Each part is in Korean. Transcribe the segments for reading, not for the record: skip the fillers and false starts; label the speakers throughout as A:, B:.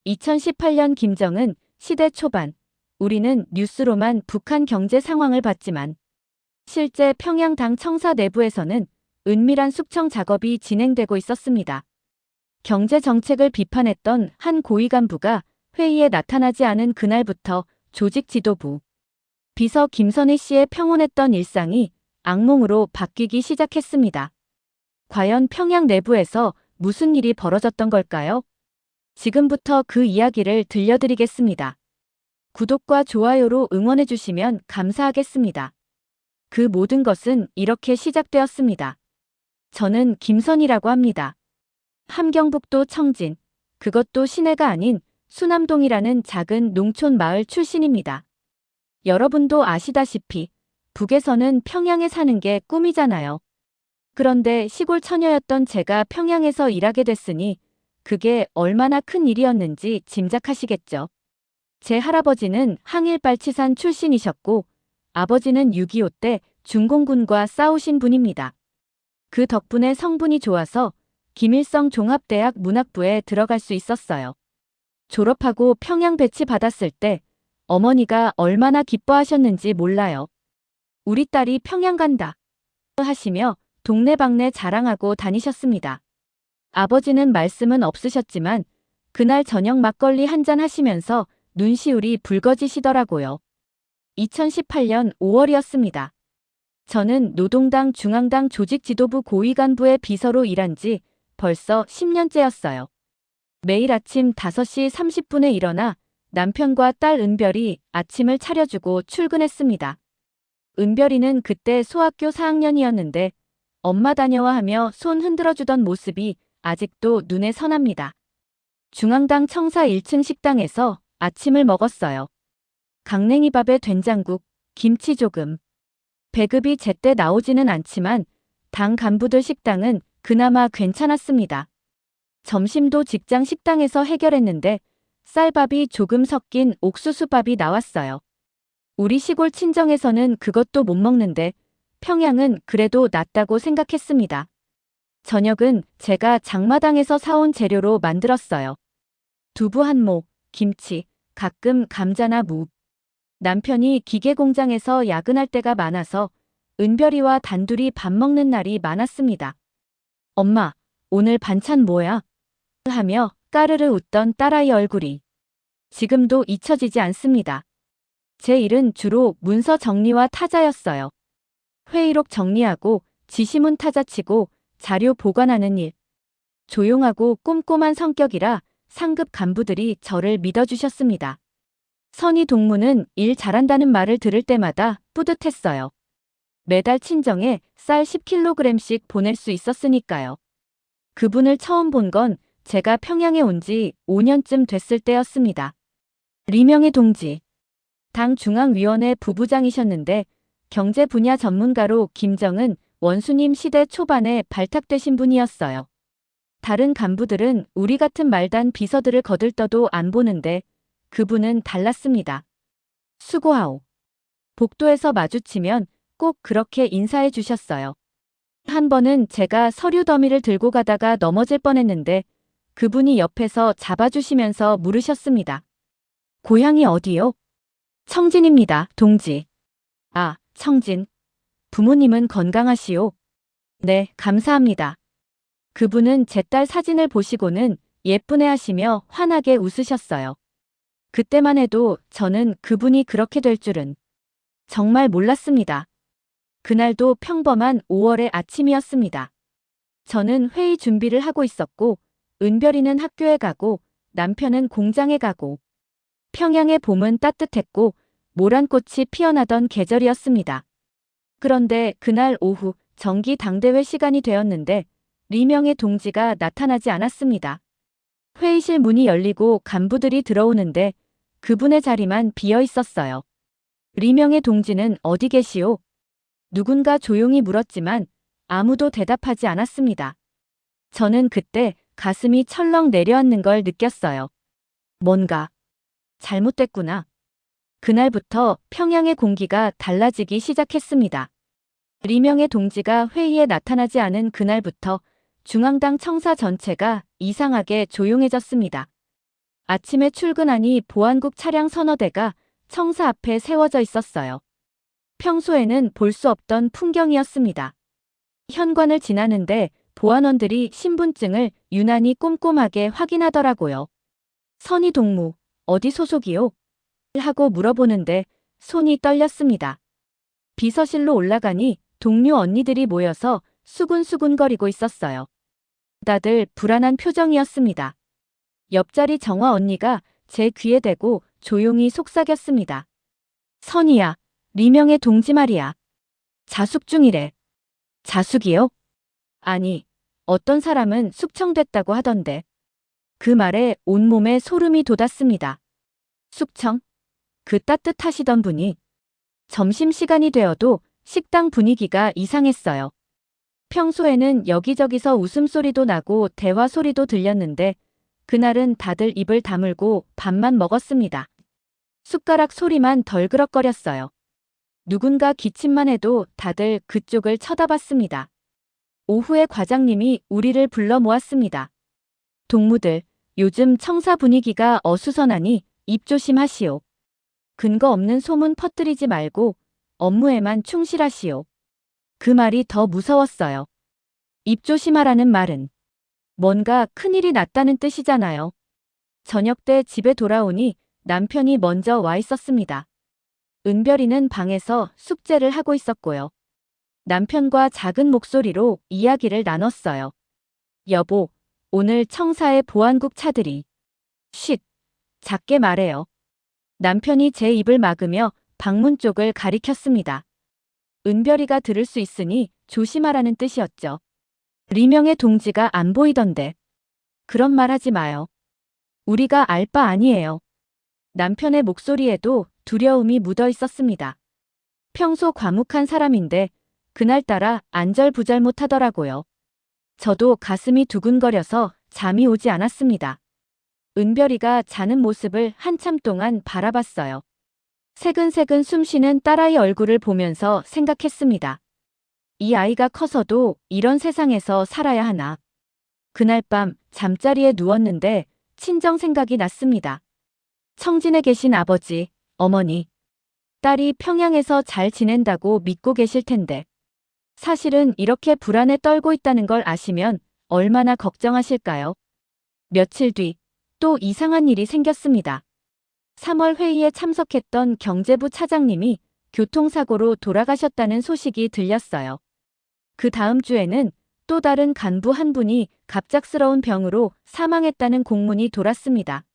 A: 2018년 김정은 시대 초반, 우리는 뉴스로만 북한 경제 상황을 봤지만 실제 평양 당 청사 내부에서는 은밀한 숙청 작업이 진행되고 있었습니다. 경제 정책을 비판했던 한 고위 간부가 회의에 나타나지 않은 그날부터 조직 지도부, 비서 김선희 씨의 평온했던 일상이 악몽으로 바뀌기 시작했습니다. 과연 평양 내부에서 무슨 일이 벌어졌던 걸까요? 지금부터 그 이야기를 들려드리겠습니다. 구독과 좋아요로 응원해주시면 감사하겠습니다. 그 모든 것은 이렇게 시작되었습니다. 저는 김선희라고 합니다. 함경북도 청진, 그것도 시내가 아닌 수남동이라는 작은 농촌 마을 출신입니다. 여러분도 아시다시피 북에서는 평양에 사는 게 꿈이잖아요. 그런데 시골 처녀였던 제가 평양에서 일하게 됐으니 그게 얼마나 큰 일이었는지 짐작하시겠죠. 제 할아버지는 항일발치산 출신이셨고 아버지는 6.25 때 중공군과 싸우신 분입니다. 그 덕분에 성분이 좋아서 김일성 종합대학 문학부에 들어갈 수 있었어요. 졸업하고 평양 배치 받았을 때 어머니가 얼마나 기뻐하셨는지 몰라요. 우리 딸이 평양 간다 하시며 동네방네 자랑하고 다니셨습니다. 아버지는 말씀은 없으셨지만 그날 저녁 막걸리 한잔 하시면서 눈시울이 붉어지시더라고요. 2018년 5월이었습니다. 저는 노동당 중앙당 조직지도부 고위간부의 비서로 일한 지 벌써 10년째였어요. 매일 아침 5시 30분에 일어나 남편과 딸 은별이 아침을 차려주고 출근했습니다. 은별이는 그때 소학교 4학년이었는데 엄마 다녀와 하며 손 흔들어주던 모습이 아직도 눈에 선합니다. 중앙당 청사 1층 식당에서 아침을 먹었어요. 강냉이밥에 된장국, 김치 조금. 배급이 제때 나오지는 않지만 당 간부들 식당은 그나마 괜찮았습니다. 점심도 직장 식당에서 해결했는데 쌀밥이 조금 섞인 옥수수밥이 나왔어요. 우리 시골 친정에서는 그것도 못 먹는데 평양은 그래도 낫다고 생각했습니다. 저녁은 제가 장마당에서 사온 재료로 만들었어요. 두부 한 모, 김치, 가끔 감자나 무. 남편이 기계공장에서 야근할 때가 많아서 은별이와 단둘이 밥 먹는 날이 많았습니다. 엄마, 오늘 반찬 뭐야? 하며 까르르 웃던 딸아이 얼굴이 지금도 잊혀지지 않습니다. 제 일은 주로 문서 정리와 타자였어요. 회의록 정리하고 지시문 타자치고 자료 보관하는 일. 조용하고 꼼꼼한 성격이라 상급 간부들이 저를 믿어주셨습니다. 선희 동무는 일 잘한다는 말을 들을 때마다 뿌듯했어요. 매달 친정에 쌀 10kg씩 보낼 수 있었으니까요. 그분을 처음 본 건 제가 평양에 온 지 5년쯤 됐을 때였습니다. 리명희 동지. 당 중앙위원회 부부장이셨는데 경제 분야 전문가로 김정은 원수님 시대 초반에 발탁되신 분이었어요. 다른 간부들은 우리 같은 말단 비서들을 거들떠도 안 보는데 그분은 달랐습니다. 수고하오. 복도에서 마주치면 꼭 그렇게 인사해 주셨어요. 한 번은 제가 서류 더미를 들고 가다가 넘어질 뻔했는데 그분이 옆에서 잡아주시면서 물으셨습니다. 고향이 어디요? 청진입니다, 동지. 아, 청진. 부모님은 건강하시오? 네, 감사합니다. 그분은 제 딸 사진을 보시고는 예쁘네 하시며 환하게 웃으셨어요. 그때만 해도 저는 그분이 그렇게 될 줄은 정말 몰랐습니다. 그날도 평범한 5월의 아침이었습니다. 저는 회의 준비를 하고 있었고 은별이는 학교에 가고 남편은 공장에 가고 평양의 봄은 따뜻했고 모란꽃이 피어나던 계절이었습니다. 그런데 그날 오후 정기 당대회 시간이 되었는데 리명의 동지가 나타나지 않았습니다. 회의실 문이 열리고 간부들이 들어오는데 그분의 자리만 비어 있었어요. 리명의 동지는 어디 계시오? 누군가 조용히 물었지만 아무도 대답하지 않았습니다. 저는 그때 가슴이 철렁 내려앉는 걸 느꼈어요. 뭔가 잘못됐구나. 그날부터 평양의 공기가 달라지기 시작했습니다. 리명의 동지가 회의에 나타나지 않은 그날부터 중앙당 청사 전체가 이상하게 조용해졌습니다. 아침에 출근하니 보안국 차량 서너 대가 청사 앞에 세워져 있었어요. 평소에는 볼 수 없던 풍경이었습니다. 현관을 지나는데 보안원들이 신분증을 유난히 꼼꼼하게 확인하더라고요. 선희 동무, 어디 소속이요? 하고 물어보는데 손이 떨렸습니다. 비서실로 올라가니 동료 언니들이 모여서 수군수군거리고 있었어요. 다들 불안한 표정이었습니다. 옆자리 정화 언니가 제 귀에 대고 조용히 속삭였습니다. 선희야, 리명의 동지 말이야. 자숙 중이래. 자숙이요? 아니, 어떤 사람은 숙청됐다고 하던데. 그 말에 온몸에 소름이 돋았습니다. 숙청? 그 따뜻하시던 분이. 점심시간이 되어도 식당 분위기가 이상했어요. 평소에는 여기저기서 웃음소리도 나고 대화 소리도 들렸는데 그날은 다들 입을 다물고 밥만 먹었습니다. 숟가락 소리만 덜그럭거렸어요. 누군가 기침만 해도 다들 그쪽을 쳐다봤습니다. 오후에 과장님이 우리를 불러 모았습니다. 동무들, 요즘 청사 분위기가 어수선하니 입 조심하시오. 근거 없는 소문 퍼뜨리지 말고 업무에만 충실하시오. 그 말이 더 무서웠어요. 입 조심하라는 말은 뭔가 큰일이 났다는 뜻이잖아요. 저녁 때 집에 돌아오니 남편이 먼저 와 있었습니다. 은별이는 방에서 숙제를 하고 있었고요. 남편과 작은 목소리로 이야기를 나눴어요. 여보, 오늘 청사에 보안국 차들이. 쉿, 작게 말해요. 남편이 제 입을 막으며 방문 쪽을 가리켰습니다. 은별이가 들을 수 있으니 조심하라는 뜻이었죠. 리명의 동지가 안 보이던데. 그런 말 하지 마요. 우리가 알 바 아니에요. 남편의 목소리에도 두려움이 묻어 있었습니다. 평소 과묵한 사람인데 그날따라 안절부절 못하더라고요. 저도 가슴이 두근거려서 잠이 오지 않았습니다. 은별이가 자는 모습을 한참 동안 바라봤어요. 새근새근 숨쉬는 딸아이 얼굴을 보면서 생각했습니다. 이 아이가 커서도 이런 세상에서 살아야 하나. 그날 밤 잠자리에 누웠는데 친정 생각이 났습니다. 청진에 계신 아버지, 어머니, 딸이 평양에서 잘 지낸다고 믿고 계실 텐데. 사실은 이렇게 불안에 떨고 있다는 걸 아시면 얼마나 걱정하실까요? 며칠 뒤 또 이상한 일이 생겼습니다. 3월 회의에 참석했던 경제부 차장님이 교통사고로 돌아가셨다는 소식이 들렸어요. 그 다음 주에는 또 다른 간부 한 분이 갑작스러운 병으로 사망했다는 공문이 돌았습니다.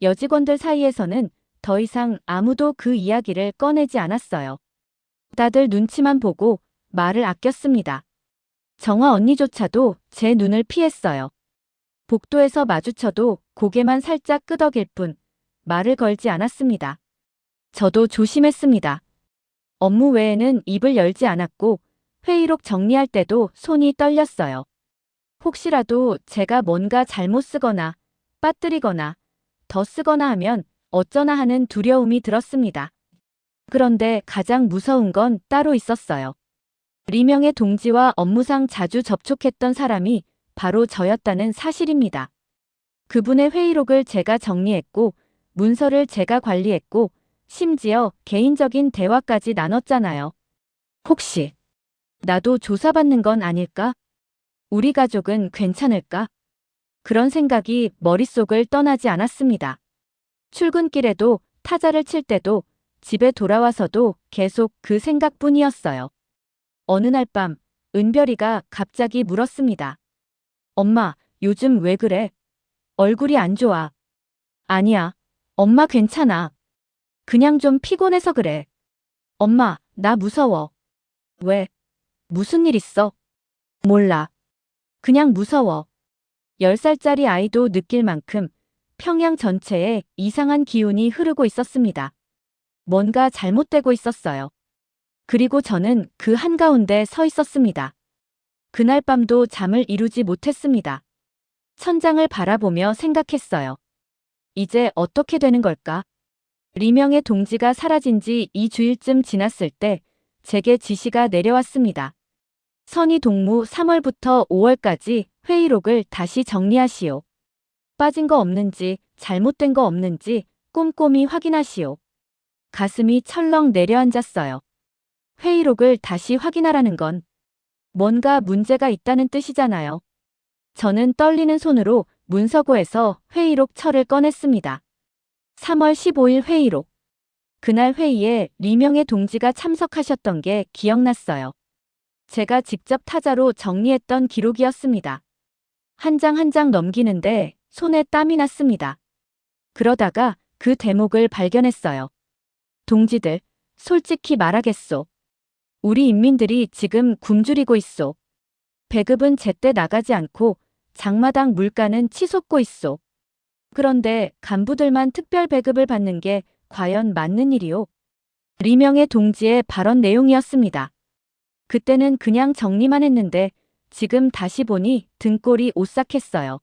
A: 여직원들 사이에서는 더 이상 아무도 그 이야기를 꺼내지 않았어요. 다들 눈치만 보고 말을 아꼈습니다. 정화 언니조차도 제 눈을 피했어요. 복도에서 마주쳐도 고개만 살짝 끄덕일 뿐 말을 걸지 않았습니다. 저도 조심했습니다. 업무 외에는 입을 열지 않았고 회의록 정리할 때도 손이 떨렸어요. 혹시라도 제가 뭔가 잘못 쓰거나 빠뜨리거나 더 쓰거나 하면 어쩌나 하는 두려움이 들었습니다. 그런데 가장 무서운 건 따로 있었어요. 리명의 동지와 업무상 자주 접촉했던 사람이 바로 저였다는 사실입니다. 그분의 회의록을 제가 정리했고 문서를 제가 관리했고 심지어 개인적인 대화까지 나눴잖아요. 혹시 나도 조사받는 건 아닐까? 우리 가족은 괜찮을까? 그런 생각이 머릿속을 떠나지 않았습니다. 출근길에도 타자를 칠 때도 집에 돌아와서도 계속 그 생각뿐이었어요. 어느 날 밤 은별이가 갑자기 물었습니다. 엄마, 요즘 왜 그래? 얼굴이 안 좋아. 아니야, 엄마 괜찮아. 그냥 좀 피곤해서 그래. 엄마, 나 무서워. 왜? 무슨 일 있어? 몰라. 그냥 무서워. 10살짜리 아이도 느낄 만큼 평양 전체에 이상한 기운이 흐르고 있었습니다. 뭔가 잘못되고 있었어요. 그리고 저는 그 한가운데 서 있었습니다. 그날 밤도 잠을 이루지 못했습니다. 천장을 바라보며 생각했어요. 이제 어떻게 되는 걸까? 리명의 동지가 사라진 지 2주일쯤 지났을 때 제게 지시가 내려왔습니다. 선희 동무 3월부터 5월까지 회의록을 다시 정리하시오. 빠진 거 없는지 잘못된 거 없는지 꼼꼼히 확인하시오. 가슴이 철렁 내려앉았어요. 회의록을 다시 확인하라는 건 뭔가 문제가 있다는 뜻이잖아요. 저는 떨리는 손으로 문서고에서 회의록 철을 꺼냈습니다. 3월 15일 회의록. 그날 회의에 리명의 동지가 참석하셨던 게 기억났어요. 제가 직접 타자로 정리했던 기록이었습니다. 한 장 한 장 넘기는데 손에 땀이 났습니다. 그러다가 그 대목을 발견했어요. 동지들, 솔직히 말하겠소. 우리 인민들이 지금 굶주리고 있소. 배급은 제때 나가지 않고 장마당 물가는 치솟고 있소. 그런데 간부들만 특별 배급을 받는 게 과연 맞는 일이오? 리명의 동지의 발언 내용이었습니다. 그때는 그냥 정리만 했는데 지금 다시 보니 등골이 오싹했어요.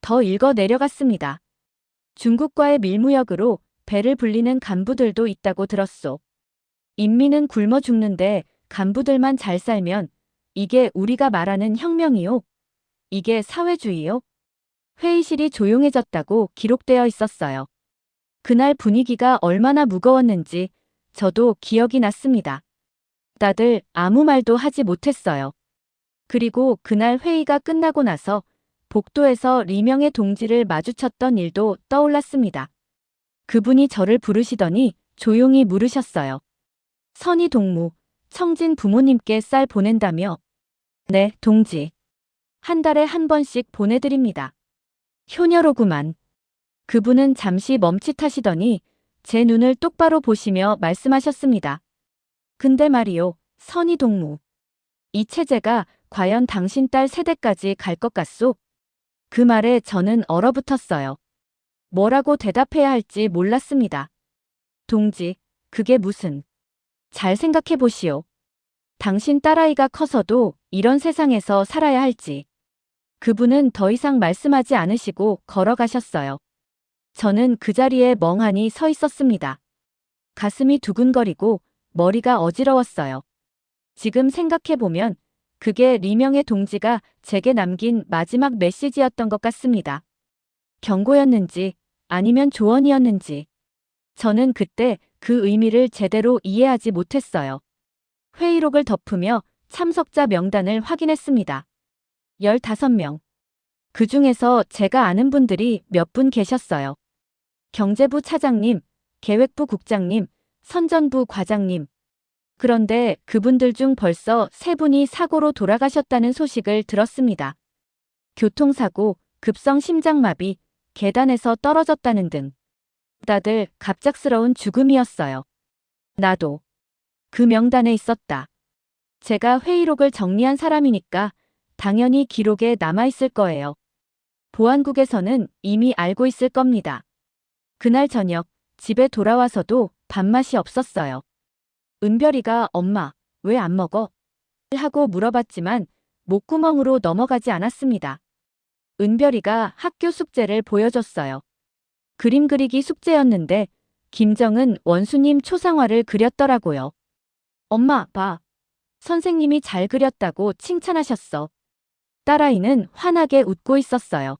A: 더 읽어 내려갔습니다. 중국과의 밀무역으로 배를 불리는 간부들도 있다고 들었소. 인민은 굶어 죽는데 간부들만 잘 살면 이게 우리가 말하는 혁명이요? 이게 사회주의요? 회의실이 조용해졌다고 기록되어 있었어요. 그날 분위기가 얼마나 무거웠는지 저도 기억이 났습니다. 다들 아무 말도 하지 못했어요. 그리고 그날 회의가 끝나고 나서 복도에서 리명의 동지를 마주쳤던 일도 떠올랐습니다. 그분이 저를 부르시더니 조용히 물으셨어요. 선희 동무, 청진 부모님께 쌀 보낸다며? 네, 동지. 한 달에 한 번씩 보내드립니다. 효녀로구만. 그분은 잠시 멈칫하시더니 제 눈을 똑바로 보시며 말씀하셨습니다. 근데 말이요, 선희 동무. 이 체제가 과연 당신 딸 세대까지 갈 것 같소? 그 말에 저는 얼어붙었어요. 뭐라고 대답해야 할지 몰랐습니다. 동지, 그게 무슨... 잘 생각해 보시오. 당신 딸아이가 커서도 이런 세상에서 살아야 할지. 그분은 더 이상 말씀하지 않으시고 걸어가셨어요. 저는 그 자리에 멍하니 서 있었습니다. 가슴이 두근거리고 머리가 어지러웠어요. 지금 생각해보면 그게 리명의 동지가 제게 남긴 마지막 메시지였던 것 같습니다. 경고였는지 아니면 조언이었는지. 저는 그때 그 의미를 제대로 이해하지 못했어요. 회의록을 덮으며 참석자 명단을 확인했습니다. 15명. 그 중에서 제가 아는 분들이 몇 분 계셨어요. 경제부 차장님, 계획부 국장님, 선전부 과장님. 그런데 그분들 중 벌써 3분이 사고로 돌아가셨다는 소식을 들었습니다. 교통사고, 급성 심장마비, 계단에서 떨어졌다는 등. 다들 갑작스러운 죽음이었어요. 나도 그 명단에 있었다. 제가 회의록을 정리한 사람이니까 당연히 기록에 남아있을 거예요. 보안국에서는 이미 알고 있을 겁니다. 그날 저녁 집에 돌아와서도 밥맛이 없었어요. 은별이가 엄마, 왜 안 먹어? 하고 물어봤지만 목구멍으로 넘어가지 않았습니다. 은별이가 학교 숙제를 보여줬어요. 그림 그리기 숙제였는데 김정은 원수님 초상화를 그렸더라고요. 엄마, 봐. 선생님이 잘 그렸다고 칭찬하셨어. 딸아이는 환하게 웃고 있었어요.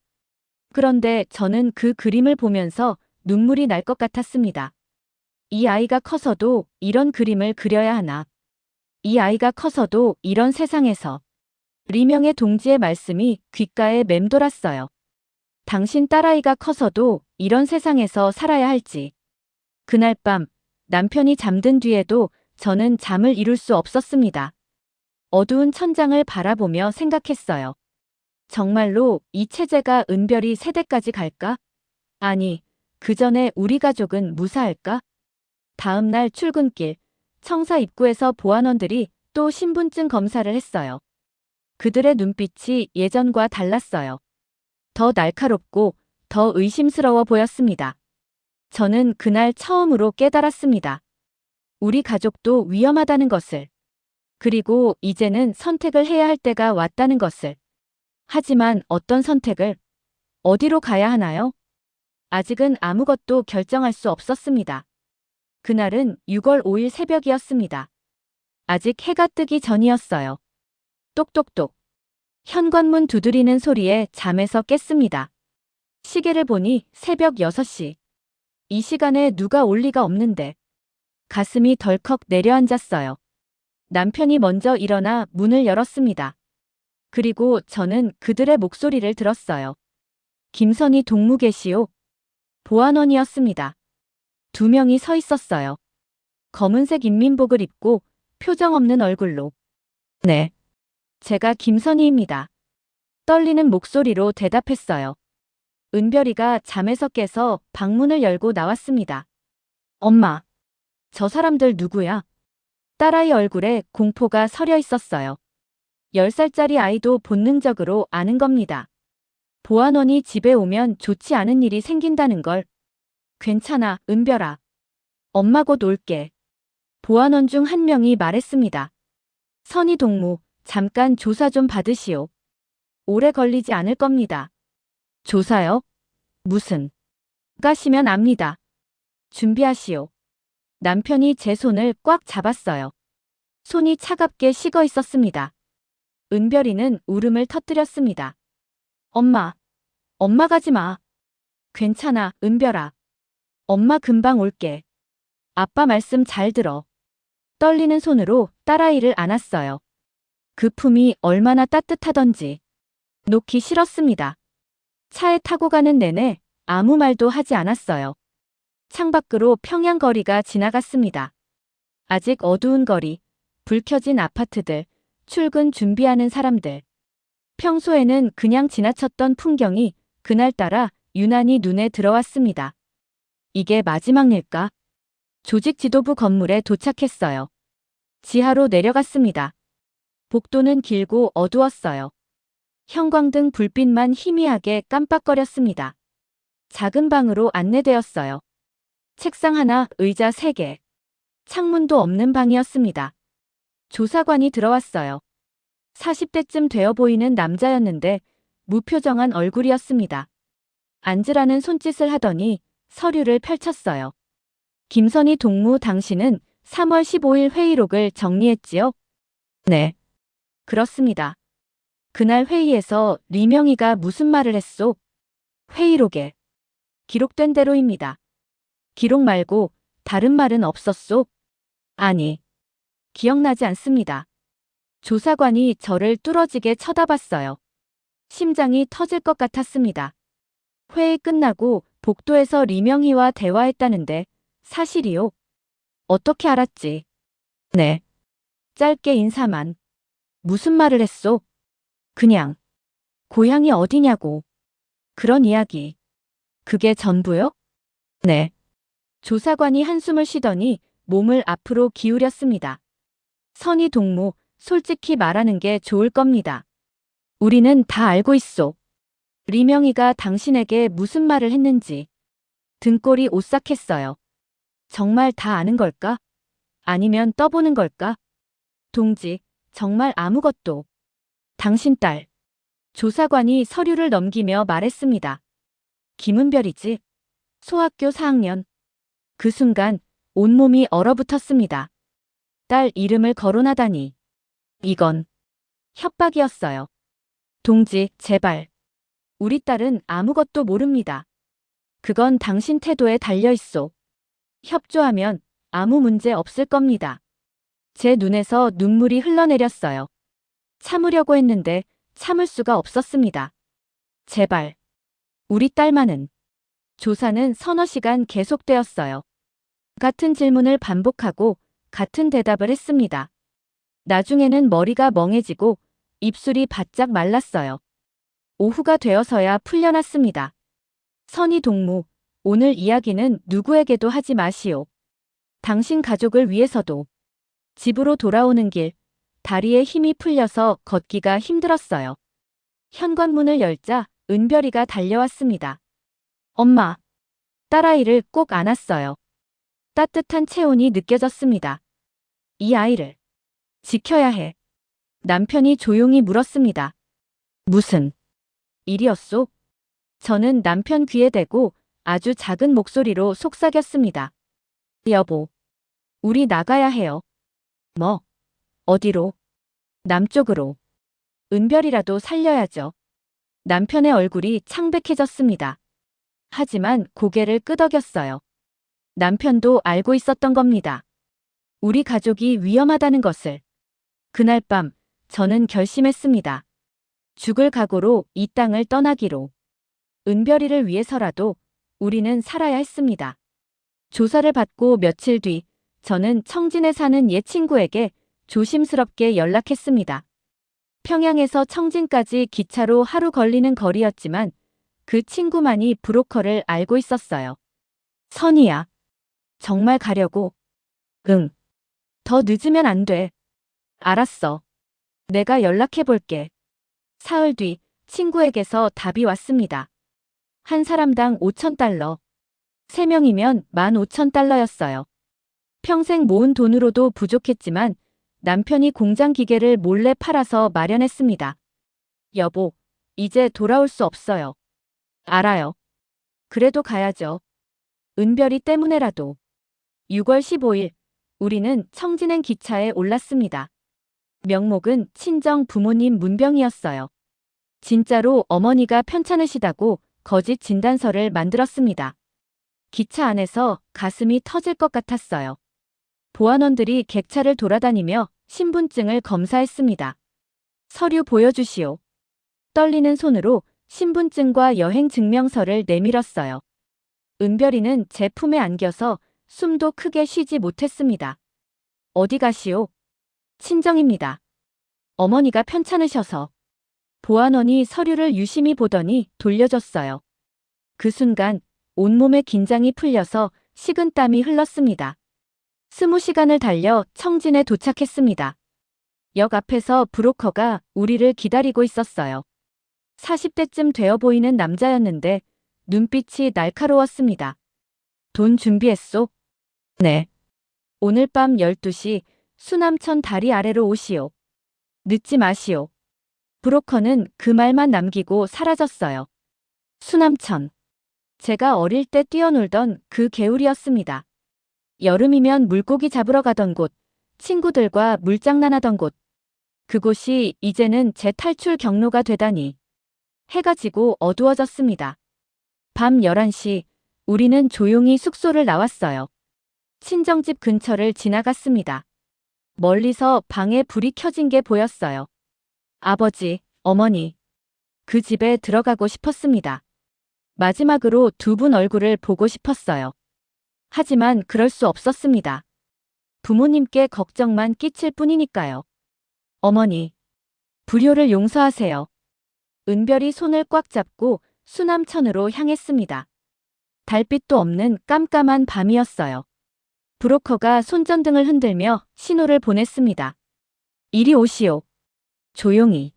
A: 그런데 저는 그 그림을 보면서 눈물이 날 것 같았습니다. 이 아이가 커서도 이런 그림을 그려야 하나. 이 아이가 커서도 이런 세상에서. 리명의 동지의 말씀이 귓가에 맴돌았어요. 당신 딸아이가 커서도 이런 세상에서 살아야 할지. 그날 밤 남편이 잠든 뒤에도 저는 잠을 이룰 수 없었습니다. 어두운 천장을 바라보며 생각했어요. 정말로 이 체제가 은별이 세대까지 갈까? 아니, 그 전에 우리 가족은 무사할까? 다음 날 출근길, 청사 입구에서 보안원들이 또 신분증 검사를 했어요. 그들의 눈빛이 예전과 달랐어요. 더 날카롭고 더 의심스러워 보였습니다. 저는 그날 처음으로 깨달았습니다. 우리 가족도 위험하다는 것을. 그리고 이제는 선택을 해야 할 때가 왔다는 것을. 하지만 어떤 선택을? 어디로 가야 하나요? 아직은 아무것도 결정할 수 없었습니다. 그날은 6월 5일 새벽이었습니다. 아직 해가 뜨기 전이었어요. 똑똑똑. 현관문 두드리는 소리에 잠에서 깼습니다. 시계를 보니 새벽 6시. 이 시간에 누가 올 리가 없는데. 가슴이 덜컥 내려앉았어요. 남편이 먼저 일어나 문을 열었습니다. 그리고 저는 그들의 목소리를 들었어요. 김선희 동무 계시오? 보안원이었습니다. 2명이 서 있었어요. 검은색 인민복을 입고 표정 없는 얼굴로. 네. 제가 김선희입니다. 떨리는 목소리로 대답했어요. 은별이가 잠에서 깨서 방문을 열고 나왔습니다. 엄마, 저 사람들 누구야? 딸아이 얼굴에 공포가 서려 있었어요. 10살짜리 아이도 본능적으로 아는 겁니다. 보안원이 집에 오면 좋지 않은 일이 생긴다는 걸. 괜찮아, 은별아. 엄마 곧 올게. 보안원 중 한 명이 말했습니다. 선희 동무, 잠깐 조사 좀 받으시오. 오래 걸리지 않을 겁니다. 조사요? 무슨? 가시면 압니다. 준비하시오. 남편이 제 손을 꽉 잡았어요. 손이 차갑게 식어 있었습니다. 은별이는 울음을 터뜨렸습니다. 엄마, 엄마 가지 마. 괜찮아, 은별아. 엄마 금방 올게. 아빠 말씀 잘 들어. 떨리는 손으로 딸아이를 안았어요. 그 품이 얼마나 따뜻하던지. 놓기 싫었습니다. 차에 타고 가는 내내 아무 말도 하지 않았어요. 창밖으로 평양 거리가 지나갔습니다. 아직 어두운 거리, 불 켜진 아파트들, 출근 준비하는 사람들. 평소에는 그냥 지나쳤던 풍경이 그날따라 유난히 눈에 들어왔습니다. 이게 마지막 일까? 조직 지도부 건물에 도착했어요. 지하로 내려갔습니다. 복도는 길고 어두웠어요. 형광등 불빛만 희미하게 깜빡거렸습니다. 작은 방으로 안내되었어요. 책상 하나, 의자 3개. 창문도 없는 방이었습니다. 조사관이 들어왔어요. 40대쯤 되어 보이는 남자였는데 무표정한 얼굴이었습니다. 앉으라는 손짓을 하더니 서류를 펼쳤어요. 김선희 동무, 당신은 3월 15일 회의록을 정리했지요? 네. 그렇습니다. 그날 회의에서 리명희가 무슨 말을 했소? 회의록에 기록된 대로입니다. 기록 말고 다른 말은 없었소? 아니, 기억나지 않습니다. 조사관이 저를 뚫어지게 쳐다봤어요. 심장이 터질 것 같았습니다. 회의 끝나고 복도에서 리명희와 대화했다는데 사실이요? 어떻게 알았지? 네. 짧게 인사만. 무슨 말을 했소? 그냥. 고향이 어디냐고. 그런 이야기. 그게 전부요? 네. 조사관이 한숨을 쉬더니 몸을 앞으로 기울였습니다. 선희 동무, 솔직히 말하는 게 좋을 겁니다. 우리는 다 알고 있소. 리명희가 당신에게 무슨 말을 했는지. 등골이 오싹했어요. 정말 다 아는 걸까? 아니면 떠보는 걸까? 동지, 정말 아무것도. 당신 딸. 조사관이 서류를 넘기며 말했습니다. 김은별이지. 소학교 4학년. 그 순간 온몸이 얼어붙었습니다. 딸 이름을 거론하다니. 이건 협박이었어요. 동지, 제발. 우리 딸은 아무것도 모릅니다. 그건 당신 태도에 달려있소. 협조하면 아무 문제 없을 겁니다. 제 눈에서 눈물이 흘러내렸어요. 참으려고 했는데 참을 수가 없었습니다. 제발. 우리 딸만은. 조사는 서너 시간 계속되었어요. 같은 질문을 반복하고 같은 대답을 했습니다. 나중에는 머리가 멍해지고 입술이 바짝 말랐어요. 오후가 되어서야 풀려났습니다. 선희 동무, 오늘 이야기는 누구에게도 하지 마시오. 당신 가족을 위해서도. 집으로 돌아오는 길, 다리에 힘이 풀려서 걷기가 힘들었어요. 현관문을 열자 은별이가 달려왔습니다. 엄마. 딸아이를 꼭 안았어요. 따뜻한 체온이 느껴졌습니다. 이 아이를 지켜야 해. 남편이 조용히 물었습니다. 무슨 일이었소? 저는 남편 귀에 대고 아주 작은 목소리로 속삭였습니다. 여보, 우리 나가야 해요. 뭐? 어디로? 남쪽으로. 은별이라도 살려야죠. 남편의 얼굴이 창백해졌습니다. 하지만 고개를 끄덕였어요. 남편도 알고 있었던 겁니다. 우리 가족이 위험하다는 것을. 그날 밤 저는 결심했습니다. 죽을 각오로 이 땅을 떠나기로. 은별이를 위해서라도 우리는 살아야 했습니다. 조사를 받고 며칠 뒤 저는 청진에 사는 옛 친구에게 조심스럽게 연락했습니다. 평양에서 청진까지 기차로 하루 걸리는 거리였지만 그 친구만이 브로커를 알고 있었어요. 선이야. 정말 가려고? 응. 더 늦으면 안 돼. 알았어. 내가 연락해볼게. 사흘 뒤 친구에게서 답이 왔습니다. 한 사람당 5,000달러. 3명이면 15,000달러였어요. 평생 모은 돈으로도 부족했지만 남편이 공장 기계를 몰래 팔아서 마련했습니다. 여보, 이제 돌아올 수 없어요. 알아요. 그래도 가야죠. 은별이 때문에라도. 6월 15일, 우리는 청진행 기차에 올랐습니다. 명목은 친정 부모님 문병이었어요. 진짜로 어머니가 편찮으시다고 거짓 진단서를 만들었습니다. 기차 안에서 가슴이 터질 것 같았어요. 보안원들이 객차를 돌아다니며 신분증을 검사했습니다. 서류 보여주시오. 떨리는 손으로 신분증과 여행증명서를 내밀었어요. 은별이는 제 품에 안겨서 숨도 크게 쉬지 못했습니다. 어디 가시오? 친정입니다. 어머니가 편찮으셔서. 보안원이 서류를 유심히 보더니 돌려줬어요. 그 순간 온몸의 긴장이 풀려서 식은땀이 흘렀습니다. 20시간을 달려 청진에 도착했습니다. 역 앞에서 브로커가 우리를 기다리고 있었어요. 40대쯤 되어 보이는 남자였는데 눈빛이 날카로웠습니다. 돈 준비했소? 네. 오늘 밤 12시 수남천 다리 아래로 오시오. 늦지 마시오. 브로커는 그 말만 남기고 사라졌어요. 수남천. 제가 어릴 때 뛰어놀던 그 개울이었습니다. 여름이면 물고기 잡으러 가던 곳, 친구들과 물장난하던 곳. 그곳이 이제는 제 탈출 경로가 되다니. 해가 지고 어두워졌습니다. 밤 11시, 우리는 조용히 숙소를 나왔어요. 친정집 근처를 지나갔습니다. 멀리서 방에 불이 켜진 게 보였어요. 아버지, 어머니. 그 집에 들어가고 싶었습니다. 마지막으로 두 분 얼굴을 보고 싶었어요. 하지만 그럴 수 없었습니다. 부모님께 걱정만 끼칠 뿐이니까요. 어머니, 불효를 용서하세요. 은별이 손을 꽉 잡고 수남천으로 향했습니다. 달빛도 없는 깜깜한 밤이었어요. 브로커가 손전등을 흔들며 신호를 보냈습니다. 이리 오시오. 조용히.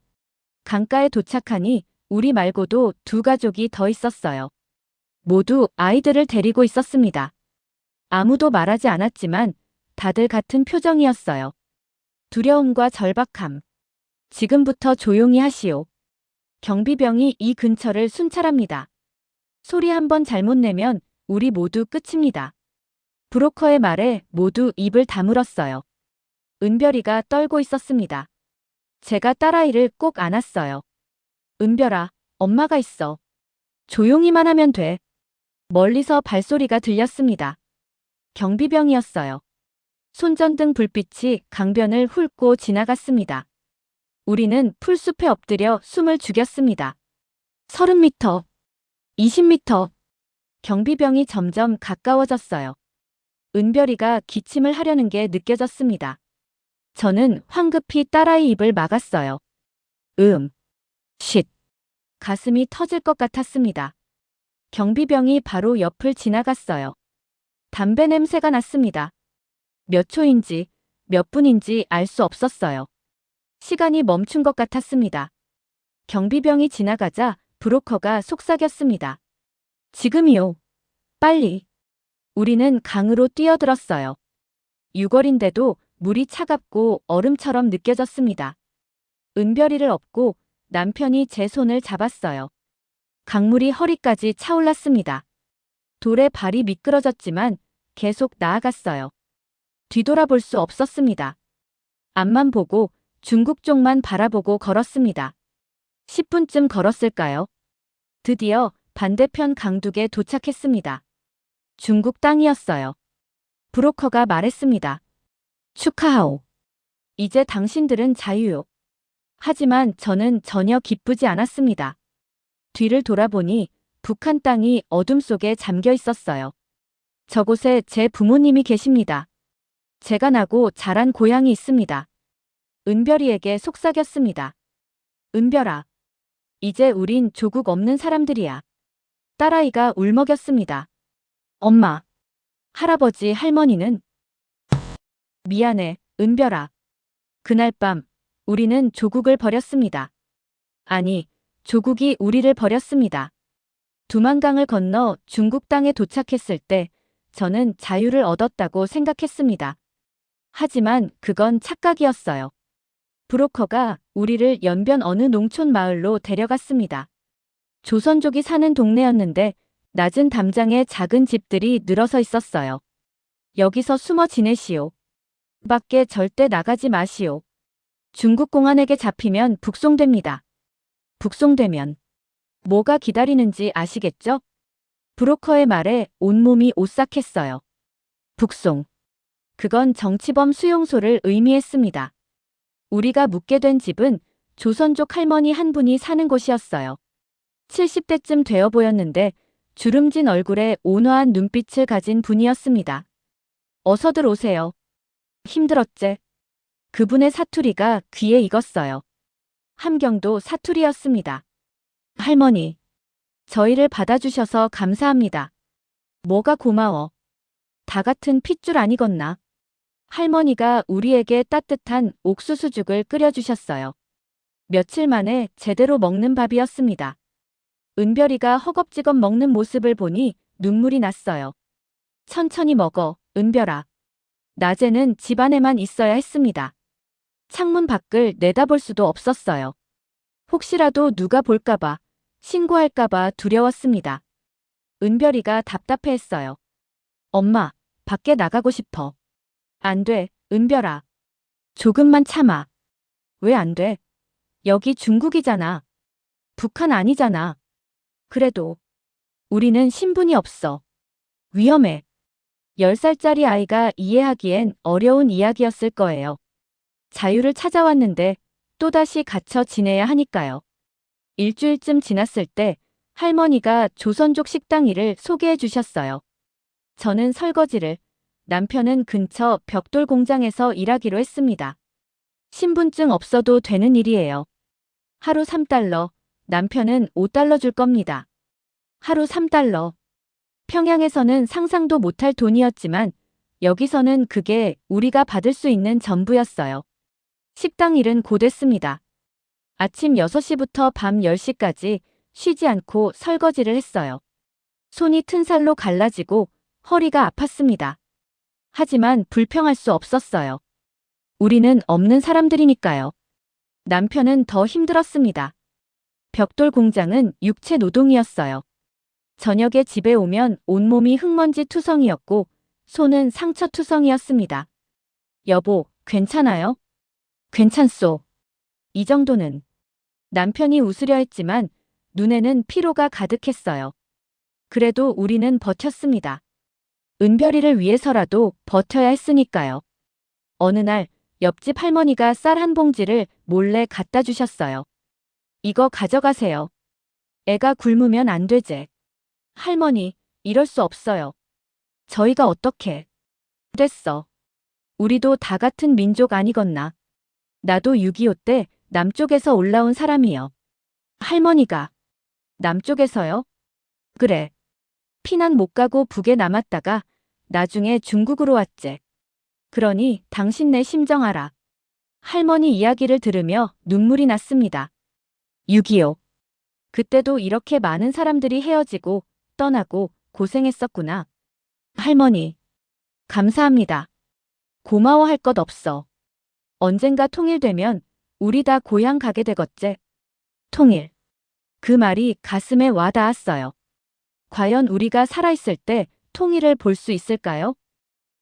A: 강가에 도착하니 우리 말고도 두 가족이 더 있었어요. 모두 아이들을 데리고 있었습니다. 아무도 말하지 않았지만 다들 같은 표정이었어요. 두려움과 절박함. 지금부터 조용히 하시오. 경비병이 이 근처를 순찰합니다. 소리 한번 잘못 내면 우리 모두 끝입니다. 브로커의 말에 모두 입을 다물었어요. 은별이가 떨고 있었습니다. 제가 딸아이를 꼭 안았어요. 은별아, 엄마가 있어. 조용히만 하면 돼. 멀리서 발소리가 들렸습니다. 경비병이었어요. 손전등 불빛이 강변을 훑고 지나갔습니다. 우리는 풀숲에 엎드려 숨을 죽였습니다. 30m, 20m. 경비병이 점점 가까워졌어요. 은별이가 기침을 하려는 게 느껴졌습니다. 저는 황급히 딸아이 입을 막았어요. 쉿. 가슴이 터질 것 같았습니다. 경비병이 바로 옆을 지나갔어요. 담배 냄새가 났습니다. 몇 초인지, 몇 분인지 알 수 없었어요. 시간이 멈춘 것 같았습니다. 경비병이 지나가자 브로커가 속삭였습니다. 지금이요. 빨리. 우리는 강으로 뛰어들었어요. 6월인데도 물이 차갑고 얼음처럼 느껴졌습니다. 은별이를 업고 남편이 제 손을 잡았어요. 강물이 허리까지 차올랐습니다. 돌에 발이 미끄러졌지만 계속 나아갔어요. 뒤돌아볼 수 없었습니다. 앞만 보고 중국 쪽만 바라보고 걸었습니다. 10분쯤 걸었을까요? 드디어 반대편 강둑에 도착했습니다. 중국 땅이었어요. 브로커가 말했습니다. 축하하오. 이제 당신들은 자유요. 하지만 저는 전혀 기쁘지 않았습니다. 뒤를 돌아보니 북한 땅이 어둠 속에 잠겨 있었어요. 저곳에 제 부모님이 계십니다. 제가 나고 자란 고향이 있습니다. 은별이에게 속삭였습니다. 은별아, 이제 우린 조국 없는 사람들이야. 딸아이가 울먹였습니다. 엄마, 할아버지, 할머니는? 미안해, 은별아. 그날 밤 우리는 조국을 버렸습니다. 아니, 조국이 우리를 버렸습니다. 두만강을 건너 중국 땅에 도착했을 때 저는 자유를 얻었다고 생각했습니다. 하지만 그건 착각이었어요. 브로커가 우리를 연변 어느 농촌 마을로 데려갔습니다. 조선족이 사는 동네였는데 낮은 담장에 작은 집들이 늘어서 있었어요. 여기서 숨어 지내시오. 밖에 절대 나가지 마시오. 중국 공안에게 잡히면 북송됩니다. 북송되면 뭐가 기다리는지 아시겠죠? 브로커의 말에 온몸이 오싹했어요. 북송. 그건 정치범 수용소를 의미했습니다. 우리가 묵게 된 집은 조선족 할머니 한 분이 사는 곳이었어요. 70대쯤 되어 보였는데 주름진 얼굴에 온화한 눈빛을 가진 분이었습니다. 어서들 오세요. 힘들었제? 그분의 사투리가 귀에 익었어요. 함경도 사투리였습니다. 할머니, 저희를 받아주셔서 감사합니다. 뭐가 고마워. 다 같은 핏줄 아니겠나. 할머니가 우리에게 따뜻한 옥수수죽을 끓여주셨어요. 며칠 만에 제대로 먹는 밥이었습니다. 은별이가 허겁지겁 먹는 모습을 보니 눈물이 났어요. 천천히 먹어, 은별아. 낮에는 집 안에만 있어야 했습니다. 창문 밖을 내다볼 수도 없었어요. 혹시라도 누가 볼까봐, 신고할까봐 두려웠습니다. 은별이가 답답해했어요. 엄마, 밖에 나가고 싶어. 안 돼, 은별아. 조금만 참아. 왜 안 돼? 여기 중국이잖아. 북한 아니잖아. 그래도 우리는 신분이 없어. 위험해. 10살짜리 아이가 이해하기엔 어려운 이야기였을 거예요. 자유를 찾아왔는데 또다시 갇혀 지내야 하니까요. 일주일쯤 지났을 때 할머니가 조선족 식당 일을 소개해 주셨어요. 저는 설거지를, 남편은 근처 벽돌 공장에서 일하기로 했습니다. 신분증 없어도 되는 일이에요. 하루 3달러, 남편은 5달러 줄 겁니다. 하루 3달러. 평양에서는 상상도 못할 돈이었지만 여기서는 그게 우리가 받을 수 있는 전부였어요. 식당 일은 곧했습니다. 아침 6시부터 밤 10시까지 쉬지 않고 설거지를 했어요. 손이 튼살로 갈라지고 허리가 아팠습니다. 하지만 불평할 수 없었어요. 우리는 없는 사람들이니까요. 남편은 더 힘들었습니다. 벽돌 공장은 육체 노동이었어요. 저녁에 집에 오면 온몸이 흙먼지 투성이었고 손은 상처 투성이었습니다. 여보, 괜찮아요? 괜찮소. 이 정도는. 남편이 웃으려 했지만 눈에는 피로가 가득했어요. 그래도 우리는 버텼습니다. 은별이를 위해서라도 버텨야 했으니까요. 어느 날 옆집 할머니가 쌀 한 봉지를 몰래 갖다 주셨어요. 이거 가져가세요. 애가 굶으면 안 되제. 할머니, 이럴 수 없어요. 저희가 어떻게 됐어. 우리도 다 같은 민족 아니겠나. 나도 6.25 때 남쪽에서 올라온 사람이요. 할머니가 남쪽에서요? 그래. 피난 못 가고 북에 남았다가 나중에 중국으로 왔제. 그러니 당신 내 심정 알아. 할머니 이야기를 들으며 눈물이 났습니다. 6.25. 그때도 이렇게 많은 사람들이 헤어지고 떠나고 고생했었구나. 할머니, 감사합니다. 고마워할 것 없어. 언젠가 통일되면 우리 다 고향 가게 되겠제. 통일. 그 말이 가슴에 와 닿았어요. 과연 우리가 살아있을 때 통일을 볼 수 있을까요?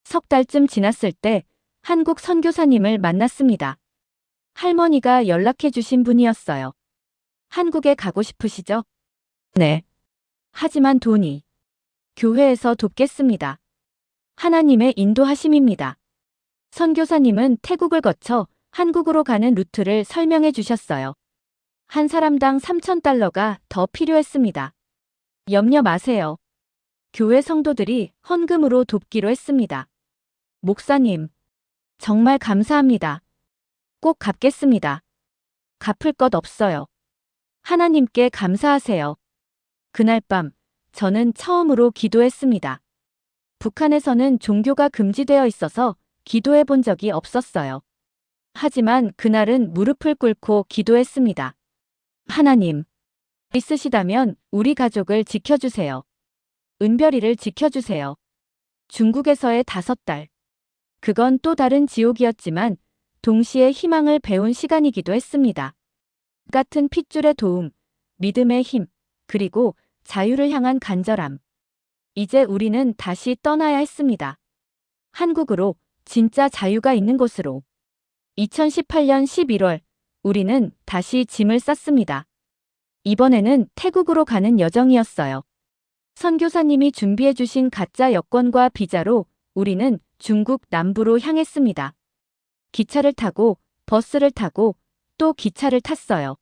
A: 석 달쯤 지났을 때 한국 선교사님을 만났습니다. 할머니가 연락해 주신 분이었어요. 한국에 가고 싶으시죠? 네. 하지만 돈이 교회에서 돕겠습니다. 하나님의 인도하심입니다. 선교사님은 태국을 거쳐 한국으로 가는 루트를 설명해 주셨어요. 한 사람당 3,000달러가 더 필요했습니다. 염려 마세요. 교회 성도들이 헌금으로 돕기로 했습니다. 목사님, 정말 감사합니다. 꼭 갚겠습니다. 갚을 것 없어요. 하나님께 감사하세요. 그날 밤, 저는 처음으로 기도했습니다. 북한에서는 종교가 금지되어 있어서 기도해 본 적이 없었어요. 하지만 그날은 무릎을 꿇고 기도했습니다. 하나님, 있으시다면 우리 가족을 지켜주세요. 은별이를 지켜주세요. 중국에서의 5달. 그건 또 다른 지옥이었지만 동시에 희망을 배운 시간이기도 했습니다. 같은 핏줄의 도움, 믿음의 힘, 그리고 자유를 향한 간절함. 이제 우리는 다시 떠나야 했습니다. 한국으로, 진짜 자유가 있는 곳으로. 2018년 11월, 우리는 다시 짐을 쌌습니다. 이번에는 태국으로 가는 여정이었어요. 선교사님이 준비해 주신 가짜 여권과 비자로 우리는 중국 남부로 향했습니다. 기차를 타고, 버스를 타고, 또 기차를 탔어요.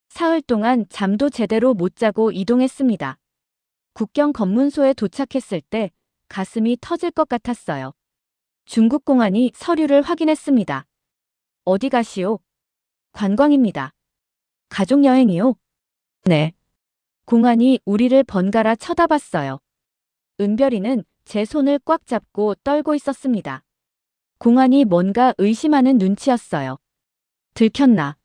A: 사흘 동안 잠도 제대로 못 자고 이동했습니다. 국경 검문소에 도착했을 때 가슴이 터질 것 같았어요. 중국 공안이 서류를 확인했습니다. 어디 가시오? 관광입니다. 가족여행이요? 네. 공안이 우리를 번갈아 쳐다봤어요. 은별이는 제 손을 꽉 잡고 떨고 있었습니다. 공안이 뭔가 의심하는 눈치였어요. 들켰나?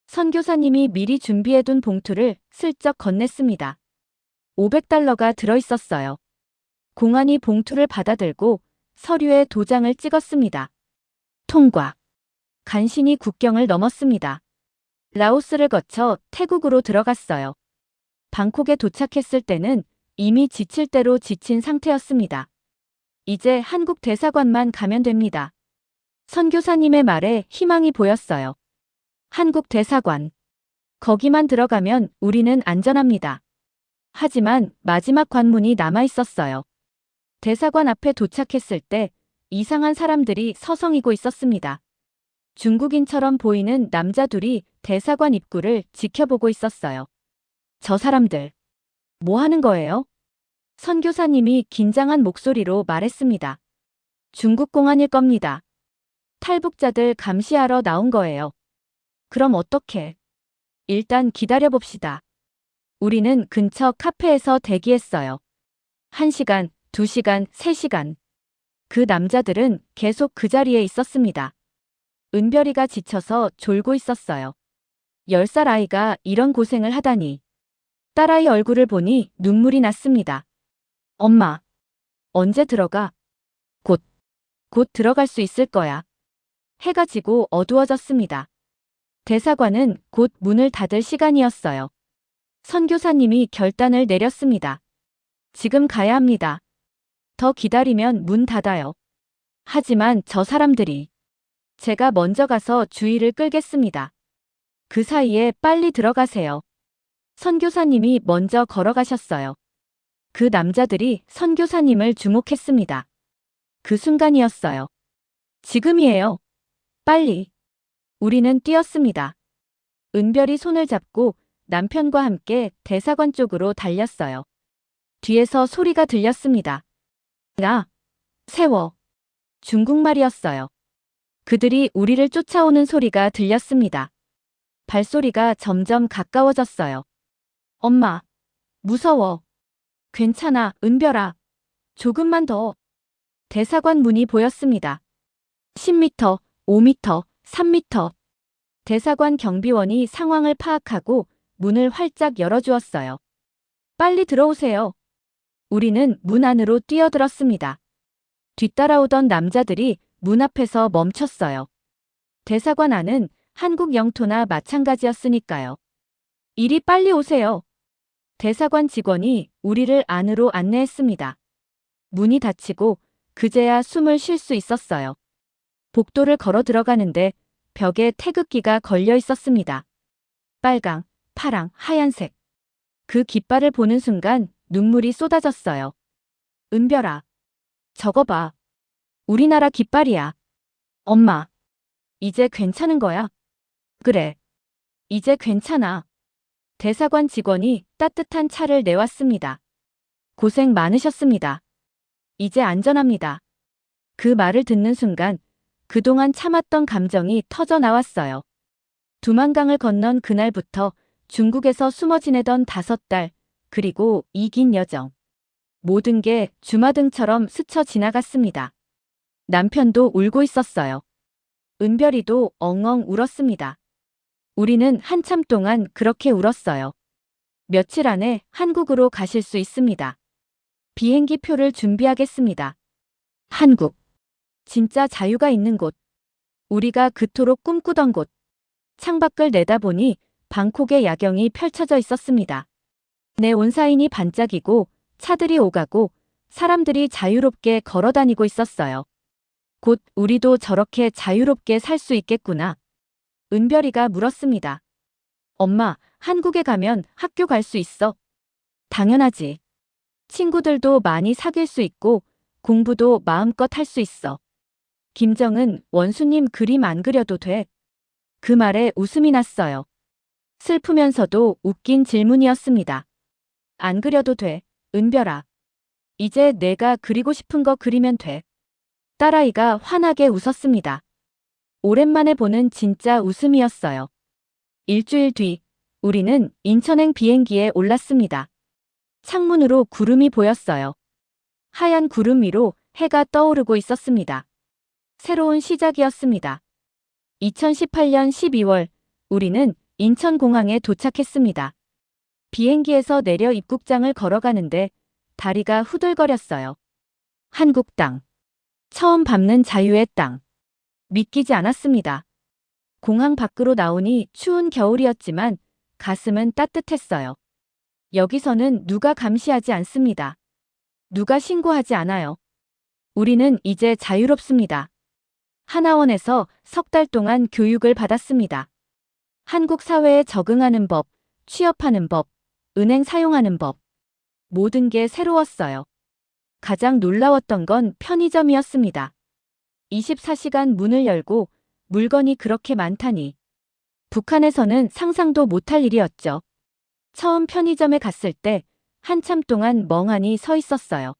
A: 선교사님이 미리 준비해둔 봉투를 슬쩍 건넸습니다. 500달러가 들어있었어요. 공안이 봉투를 받아들고 서류에 도장을 찍었습니다. 통과. 간신히 국경을 넘었습니다. 라오스를 거쳐 태국으로 들어갔어요. 방콕에 도착했을 때는 이미 지칠 대로 지친 상태였습니다. 이제 한국 대사관만 가면 됩니다. 선교사님의 말에 희망이 보였어요. 한국 대사관. 거기만 들어가면 우리는 안전합니다. 하지만 마지막 관문이 남아 있었어요. 대사관 앞에 도착했을 때 이상한 사람들이 서성이고 있었습니다. 중국인처럼 보이는 남자 둘이 대사관 입구를 지켜보고 있었어요. 저 사람들, 뭐 하는 거예요? 선교사님이 긴장한 목소리로 말했습니다. 중국 공안일 겁니다. 탈북자들 감시하러 나온 거예요. 그럼 어떡해? 일단 기다려봅시다. 우리는 근처 카페에서 대기했어요. 1시간, 2시간, 3시간. 그 남자들은 계속 그 자리에 있었습니다. 은별이가 지쳐서 졸고 있었어요. 10살 아이가 이런 고생을 하다니. 딸아이 얼굴을 보니 눈물이 났습니다. 엄마, 언제 들어가? 곧 들어갈 수 있을 거야. 해가 지고 어두워졌습니다. 대사관은 곧 문을 닫을 시간이었어요. 선교사님이 결단을 내렸습니다. 지금 가야 합니다. 더 기다리면 문 닫아요. 하지만 저 사람들이. 제가 먼저 가서 주의를 끌겠습니다. 그 사이에 빨리 들어가세요. 선교사님이 먼저 걸어가셨어요. 그 남자들이 선교사님을 주목했습니다. 그 순간이었어요. 지금이에요. 빨리. 우리는 뛰었습니다. 은별이 손을 잡고 남편과 함께 대사관 쪽으로 달렸어요. 뒤에서 소리가 들렸습니다. 나, 세워. 중국말이었어요. 그들이 우리를 쫓아오는 소리가 들렸습니다. 발소리가 점점 가까워졌어요. 엄마, 무서워. 괜찮아, 은별아. 조금만 더. 대사관 문이 보였습니다. 10m, 5m, 3m. 대사관 경비원이 상황을 파악하고 문을 활짝 열어주었어요. 빨리 들어오세요. 우리는 문 안으로 뛰어들었습니다. 뒤따라오던 남자들이 문 앞에서 멈췄어요. 대사관 안은 한국 영토나 마찬가지였으니까요. 이리 빨리 오세요. 대사관 직원이 우리를 안으로 안내했습니다. 문이 닫히고 그제야 숨을 쉴 수 있었어요. 복도를 걸어 들어가는데 벽에 태극기가 걸려 있었습니다. 빨강, 파랑, 하얀색. 그 깃발을 보는 순간 눈물이 쏟아졌어요. 은별아, 저거 봐. 우리나라 깃발이야. 엄마, 이제 괜찮은 거야? 그래, 이제 괜찮아. 대사관 직원이 따뜻한 차를 내왔습니다. 고생 많으셨습니다. 이제 안전합니다. 그 말을 듣는 순간 그동안 참았던 감정이 터져 나왔어요. 두만강을 건넌 그날부터 중국에서 숨어 지내던 5달, 그리고 이 긴 여정. 모든 게 주마등처럼 스쳐 지나갔습니다. 남편도 울고 있었어요. 은별이도 엉엉 울었습니다. 우리는 한참 동안 그렇게 울었어요. 며칠 안에 한국으로 가실 수 있습니다. 비행기 표를 준비하겠습니다. 한국. 진짜 자유가 있는 곳. 우리가 그토록 꿈꾸던 곳. 창밖을 내다보니 방콕의 야경이 펼쳐져 있었습니다. 내 온사인이 반짝이고 차들이 오가고 사람들이 자유롭게 걸어다니고 있었어요. 곧 우리도 저렇게 자유롭게 살 수 있겠구나. 은별이가 물었습니다. 엄마, 한국에 가면 학교 갈 수 있어? 당연하지. 친구들도 많이 사귈 수 있고 공부도 마음껏 할 수 있어. 김정은 원수님 그림 안 그려도 돼. 그 말에 웃음이 났어요. 슬프면서도 웃긴 질문이었습니다. 안 그려도 돼, 은별아. 이제 내가 그리고 싶은 거 그리면 돼. 딸아이가 환하게 웃었습니다. 오랜만에 보는 진짜 웃음이었어요. 일주일 뒤, 우리는 인천행 비행기에 올랐습니다. 창문으로 구름이 보였어요. 하얀 구름 위로 해가 떠오르고 있었습니다. 새로운 시작이었습니다. 2018년 12월, 우리는 인천공항에 도착했습니다. 비행기에서 내려 입국장을 걸어가는데 다리가 후들거렸어요. 한국 땅. 처음 밟는 자유의 땅. 믿기지 않았습니다. 공항 밖으로 나오니 추운 겨울이었지만 가슴은 따뜻했어요. 여기서는 누가 감시하지 않습니다. 누가 신고하지 않아요. 우리는 이제 자유롭습니다. 하나원에서 3달 동안 교육을 받았습니다. 한국 사회에 적응하는 법, 취업하는 법, 은행 사용하는 법. 모든 게 새로웠어요. 가장 놀라웠던 건 편의점이었습니다. 24시간 문을 열고 물건이 그렇게 많다니. 북한에서는 상상도 못할 일이었죠. 처음 편의점에 갔을 때 한참 동안 멍하니 서 있었어요.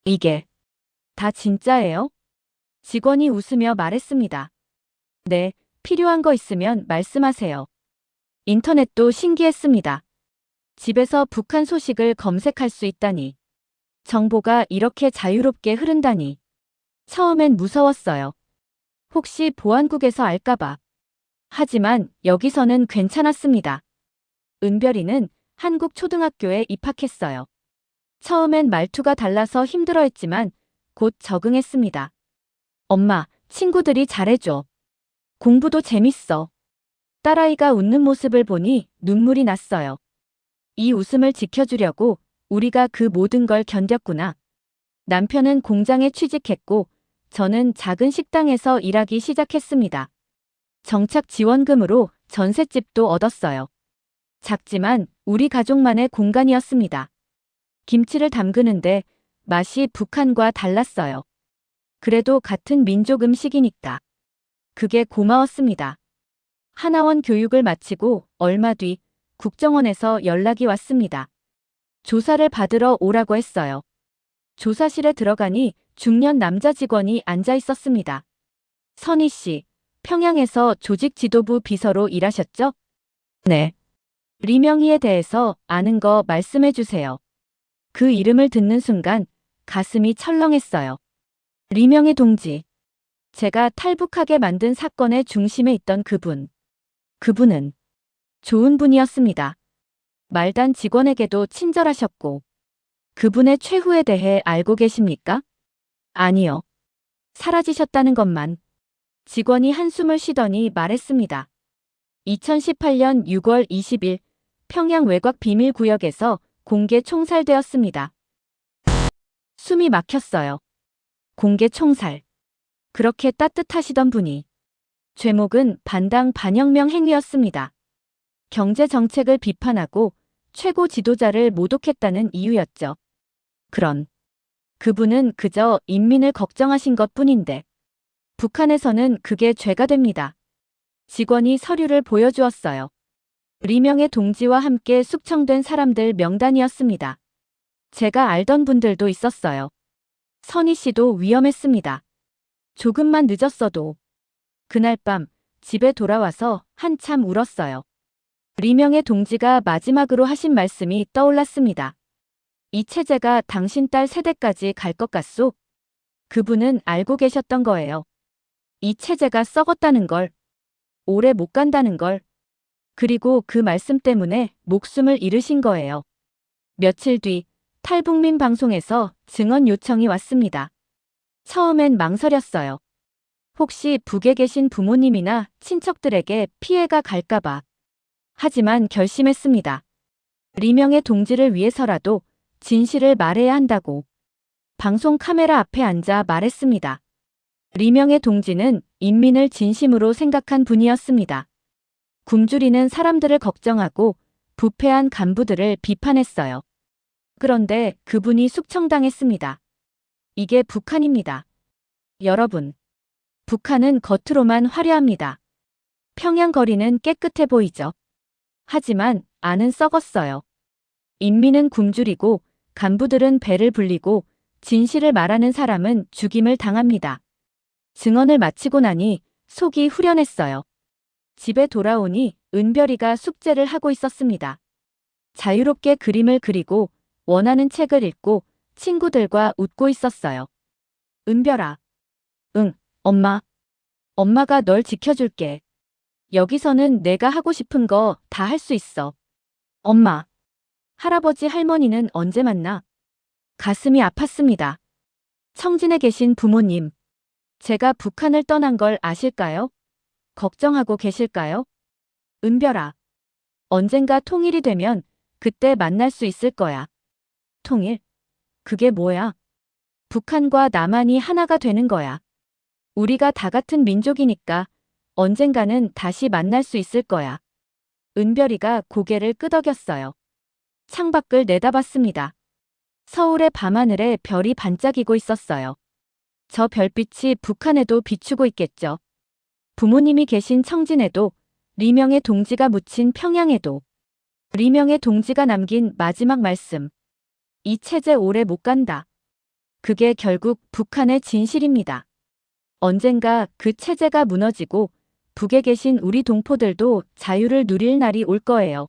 A: 이게 다 진짜예요? 직원이 웃으며 말했습니다. 네, 필요한 거 있으면 말씀하세요. 인터넷도 신기했습니다. 집에서 북한 소식을 검색할 수 있다니. 정보가 이렇게 자유롭게 흐른다니. 처음엔 무서웠어요. 혹시 보안국에서 알까봐. 하지만 여기서는 괜찮았습니다. 은별이는 한국 초등학교에 입학했어요. 처음엔 말투가 달라서 힘들어했지만 곧 적응했습니다. 엄마, 친구들이 잘해줘. 공부도 재밌어. 딸아이가 웃는 모습을 보니 눈물이 났어요. 이 웃음을 지켜주려고 우리가 그 모든 걸 견뎠구나. 남편은 공장에 취직했고 저는 작은 식당에서 일하기 시작했습니다. 정착 지원금으로 전셋집도 얻었어요. 작지만 우리 가족만의 공간이었습니다. 김치를 담그는데 맛이 북한과 달랐어요. 그래도 같은 민족 음식이니까. 그게 고마웠습니다. 하나원 교육을 마치고 얼마 뒤 국정원에서 연락이 왔습니다. 조사를 받으러 오라고 했어요. 조사실에 들어가니 중년 남자 직원이 앉아 있었습니다. 선희 씨, 평양에서 조직 지도부 비서로 일하셨죠? 네. 리명희에 대해서 아는 거 말씀해 주세요. 그 이름을 듣는 순간 가슴이 철렁했어요. 리명희 동지. 제가 탈북하게 만든 사건의 중심에 있던 그분. 그분은 좋은 분이었습니다. 말단 직원에게도 친절하셨고. 그분의 최후에 대해 알고 계십니까? 아니요. 사라지셨다는 것만. 직원이 한숨을 쉬더니 말했습니다. 2018년 6월 20일 평양 외곽 비밀구역에서 공개 총살되었습니다. 숨이 막혔어요. 공개 총살. 그렇게 따뜻하시던 분이. 죄목은 반당 반혁명 행위였습니다. 경제 정책을 비판하고 최고 지도자를 모독했다는 이유였죠. 그분은 그저 인민을 걱정하신 것뿐인데 북한에서는 그게 죄가 됩니다. 직원이 서류를 보여주었어요. 리명의 동지와 함께 숙청된 사람들 명단이었습니다. 제가 알던 분들도 있었어요. 선희 씨도 위험했습니다. 조금만 늦었어도. 그날 밤 집에 돌아와서 한참 울었어요. 리명의 동지가 마지막으로 하신 말씀이 떠올랐습니다. 이 체제가 당신 딸 세대까지 갈 것 같소? 그분은 알고 계셨던 거예요. 이 체제가 썩었다는 걸, 오래 못 간다는 걸, 그리고 그 말씀 때문에 목숨을 잃으신 거예요. 며칠 뒤 탈북민 방송에서 증언 요청이 왔습니다. 처음엔 망설였어요. 혹시 북에 계신 부모님이나 친척들에게 피해가 갈까봐. 하지만 결심했습니다. 리명의 동지를 위해서라도 진실을 말해야 한다고. 방송 카메라 앞에 앉아 말했습니다. 리명의 동지는 인민을 진심으로 생각한 분이었습니다. 굶주리는 사람들을 걱정하고 부패한 간부들을 비판했어요. 그런데 그분이 숙청당했습니다. 이게 북한입니다. 여러분, 북한은 겉으로만 화려합니다. 평양 거리는 깨끗해 보이죠. 하지만 안은 썩었어요. 인민은 굶주리고 간부들은 배를 불리고 진실을 말하는 사람은 죽임을 당합니다. 증언을 마치고 나니 속이 후련했어요. 집에 돌아오니 은별이가 숙제를 하고 있었습니다. 자유롭게 그림을 그리고 원하는 책을 읽고 친구들과 웃고 있었어요. 은별아. 응, 엄마. 엄마가 널 지켜줄게. 여기서는 내가 하고 싶은 거 다 할 수 있어. 엄마. 할아버지 할머니는 언제 만나? 가슴이 아팠습니다. 청진에 계신 부모님. 제가 북한을 떠난 걸 아실까요? 걱정하고 계실까요? 은별아. 언젠가 통일이 되면 그때 만날 수 있을 거야. 통일? 그게 뭐야? 북한과 남한이 하나가 되는 거야. 우리가 다 같은 민족이니까 언젠가는 다시 만날 수 있을 거야. 은별이가 고개를 끄덕였어요. 창밖을 내다봤습니다. 서울의 밤하늘에 별이 반짝이고 있었어요. 저 별빛이 북한에도 비추고 있겠죠. 부모님이 계신 청진에도, 리명의 동지가 묻힌 평양에도, 리명의 동지가 남긴 마지막 말씀. 이 체제 오래 못 간다. 그게 결국 북한의 진실입니다. 언젠가 그 체제가 무너지고 북에 계신 우리 동포들도 자유를 누릴 날이 올 거예요.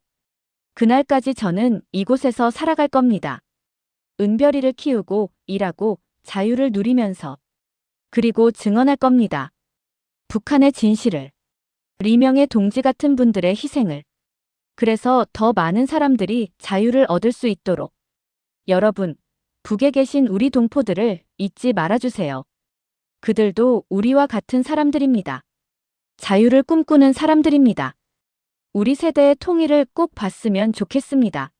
A: 그날까지 저는 이곳에서 살아갈 겁니다. 은별이를 키우고 일하고 자유를 누리면서. 그리고 증언할 겁니다. 북한의 진실을. 리명의 동지 같은 분들의 희생을. 그래서 더 많은 사람들이 자유를 얻을 수 있도록. 여러분, 북에 계신 우리 동포들을 잊지 말아주세요. 그들도 우리와 같은 사람들입니다. 자유를 꿈꾸는 사람들입니다. 우리 세대의 통일을 꼭 봤으면 좋겠습니다.